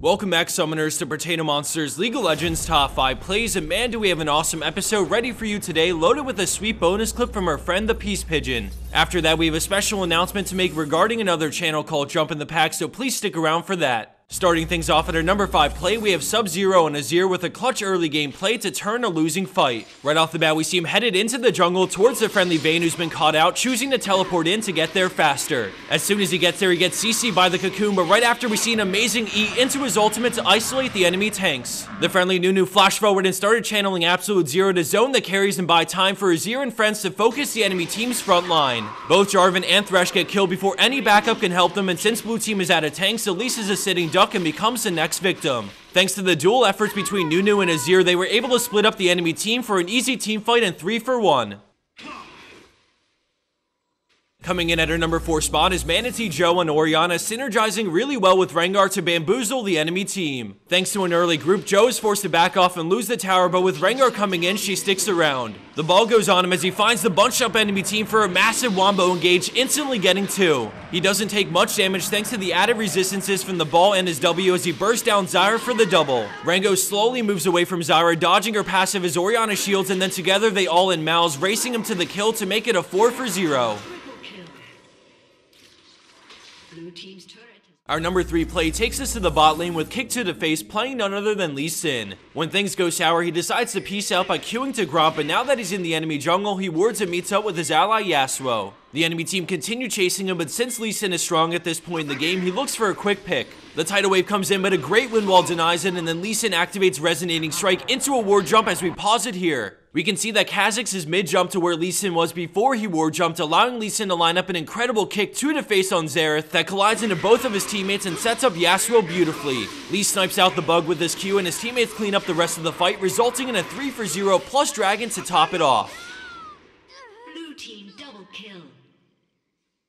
Welcome back, Summoners, to Potato Monsters League of Legends Top 5 Plays, and man, do we have an awesome episode ready for you today, loaded with a sweet bonus clip from our friend ThePeacePigeon. After that, we have a special announcement to make regarding another channel called Jump in the Pack, so please stick around for that. Starting things off at our number 5 play, we have Sub Zer0 and Azir with a clutch early game play to turn a losing fight. Right off the bat, we see him headed into the jungle towards the friendly Vayne who's been caught out, choosing to teleport in to get there faster. As soon as he gets there, he gets CC'd by the cocoon, but right after we see an amazing E into his ultimate to isolate the enemy tanks. The friendly Nunu flashed forward and started channeling Absolute Zero to zone the carries and buy time for Azir and friends to focus the enemy team's front line. Both Jarvan and Thresh get killed before any backup can help them, and since blue team is out of tanks, Elise is a sitting duck and becomes the next victim. Thanks to the dual efforts between Nunu and Azir, they were able to split up the enemy team for an easy team fight and 3-for-1. Coming in at our number 4 spot is Manatee Joe and Orianna, synergizing really well with Rengar to bamboozle the enemy team. Thanks to an early group, Joe is forced to back off and lose the tower, but with Rengar coming in, she sticks around. The ball goes on him as he finds the bunched up enemy team for a massive wombo engage, instantly getting 2. He doesn't take much damage thanks to the added resistances from the ball and his W as he bursts down Zyra for the double. Rango slowly moves away from Zyra, dodging her passive as Orianna shields, and then together they all in mouths, racing him to the kill to make it a 4-for-0. Our number 3 play takes us to the bot lane with KicktodaFace playing none other than Lee Sin. When things go sour, he decides to peace out by queuing to Gromp, but now that he's in the enemy jungle, he wards and meets up with his ally Yasuo. The enemy team continue chasing him, but since Lee Sin is strong at this point in the game, he looks for a quick pick. The tidal wave comes in, but a great wind wall denies it, and then Lee Sin activates Resonating Strike into a ward jump as we pause it here. We can see that Kha'Zix is mid-jump to where Lee Sin was before he ward jumped, allowing Lee Sin to line up an incredible kick to the face on Xerath that collides into both of his teammates and sets up Yasuo beautifully. Lee snipes out the bug with his Q, and his teammates clean up the rest of the fight, resulting in a 3-for-0 plus dragon to top it off. Blue team double kill.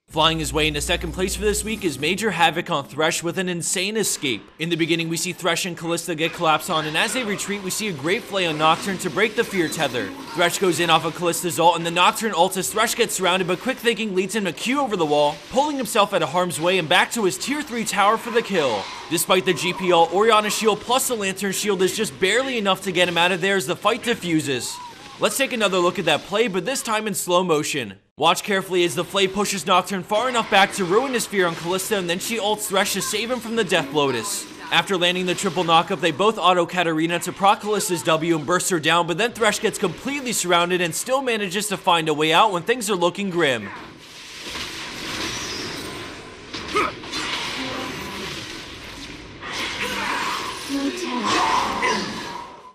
Flying his way into second place for this week is Majorhavoc on Thresh with an insane escape. In the beginning, we see Thresh and Kalista get collapsed on, and as they retreat, we see a great play on Nocturne to break the fear tether. Thresh goes in off of Kalista's ult, and the Nocturne ult as Thresh gets surrounded, but quick thinking leads him to Q over the wall, pulling himself out of harm's way and back to his tier 3 tower for the kill. Despite the GP ult, Orianna's shield plus the Lantern shield is just barely enough to get him out of there as the fight diffuses. Let's take another look at that play, but this time in slow motion. Watch carefully as the Flay pushes Nocturne far enough back to ruin his fear on Kalista, and then she ults Thresh to save him from the Death Lotus. After landing the triple knockup, they both auto Katarina to proc Kalista's W and burst her down, but then Thresh gets completely surrounded and still manages to find a way out when things are looking grim.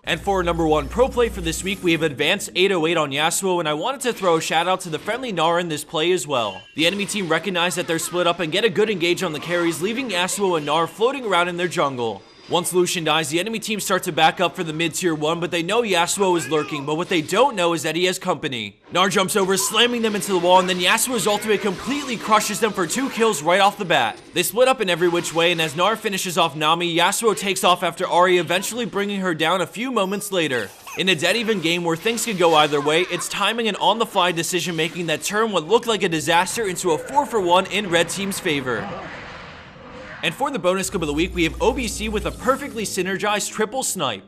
And for our number 1 pro play for this week, we have Advanced 808 on Yasuo, and I wanted to throw a shout out to the friendly Gnar in this play as well. The enemy team recognize that they're split up and get a good engage on the carries, leaving Yasuo and Gnar floating around in their jungle. Once Lucian dies, the enemy team starts to back up for the mid-tier 1, but they know Yasuo is lurking, but what they don't know is that he has company. Gnar jumps over, slamming them into the wall, and then Yasuo's ultimate completely crushes them for 2 kills right off the bat. They split up in every which way, and as Gnar finishes off Nami, Yasuo takes off after Ahri, eventually bringing her down a few moments later. In a dead-even game where things could go either way, it's timing and on-the-fly decision-making that turned what looked like a disaster into a 4-for-1 in red team's favor. And for the bonus clip of the week, we have OBC with a perfectly synergized triple snipe.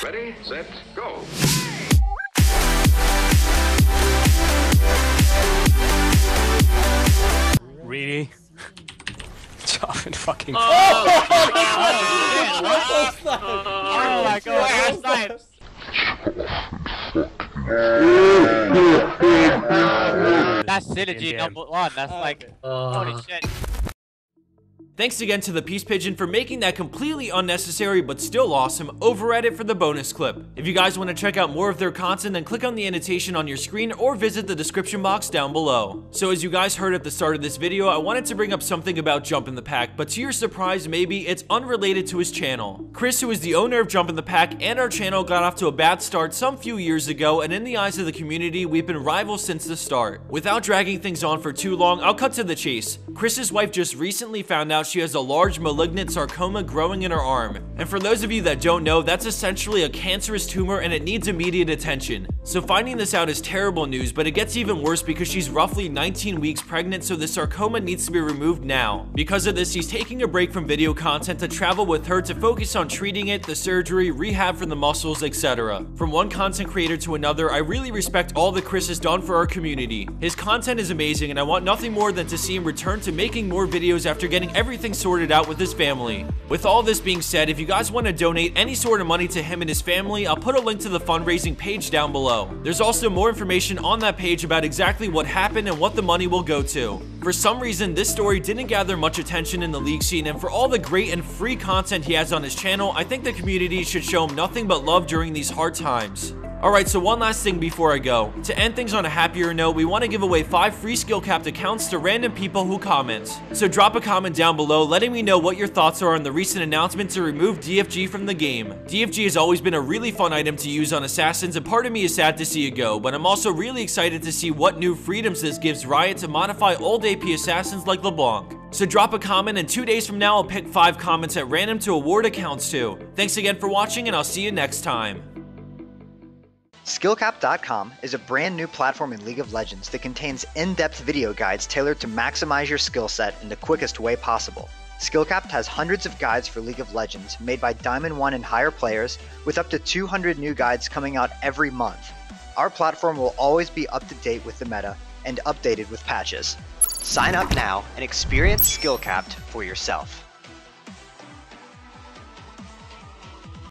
Ready, set, go. Really? Chopping fucking. Oh my god, snipes. That's synergy number 1. That's like, holy shit. Thanks again to ThePeacePigeon for making that completely unnecessary but still awesome over edit for the bonus clip. If you guys want to check out more of their content, then click on the annotation on your screen or visit the description box down below. So as you guys heard at the start of this video, I wanted to bring up something about Jump in the Pack, but to your surprise, maybe it's unrelated to his channel. Chris, who is the owner of Jump in the Pack and our channel, got off to a bad start some few years ago, and in the eyes of the community, we've been rivals since the start. Without dragging things on for too long, I'll cut to the chase. Chris's wife just recently found out out she has a large malignant sarcoma growing in her arm. And for those of you that don't know, that's essentially a cancerous tumor and it needs immediate attention. So finding this out is terrible news, but it gets even worse because she's roughly 19 weeks pregnant, so the sarcoma needs to be removed now. Because of this, he's taking a break from video content to travel with her to focus on treating it, the surgery, rehab for the muscles, etc. From one content creator to another, I really respect all that Chris has done for our community. His content is amazing and I want nothing more than to see him return to making more videos after getting everything sorted out with his family. With all this being said, if you guys want to donate any sort of money to him and his family, I'll put a link to the fundraising page down below. There's also more information on that page about exactly what happened and what the money will go to. For some reason, this story didn't gather much attention in the league scene, and for all the great and free content he has on his channel, I think the community should show him nothing but love during these hard times. Alright, so one last thing before I go. To end things on a happier note, we want to give away 5 free skill capped accounts to random people who comment. So drop a comment down below letting me know what your thoughts are on the recent announcement to remove DFG from the game. DFG has always been a really fun item to use on assassins, and part of me is sad to see it go, but I'm also really excited to see what new freedoms this gives Riot to modify old AP assassins like LeBlanc. So drop a comment, and 2 days from now I'll pick 5 comments at random to award accounts to. Thanks again for watching, and I'll see you next time. Skillcap.com is a brand new platform in League of Legends that contains in-depth video guides tailored to maximize your skill set in the quickest way possible. Skillcap has hundreds of guides for League of Legends made by Diamond 1 and higher players, with up to 200 new guides coming out every month. Our platform will always be up to date with the meta and updated with patches. Sign up now and experience Skillcapped for yourself.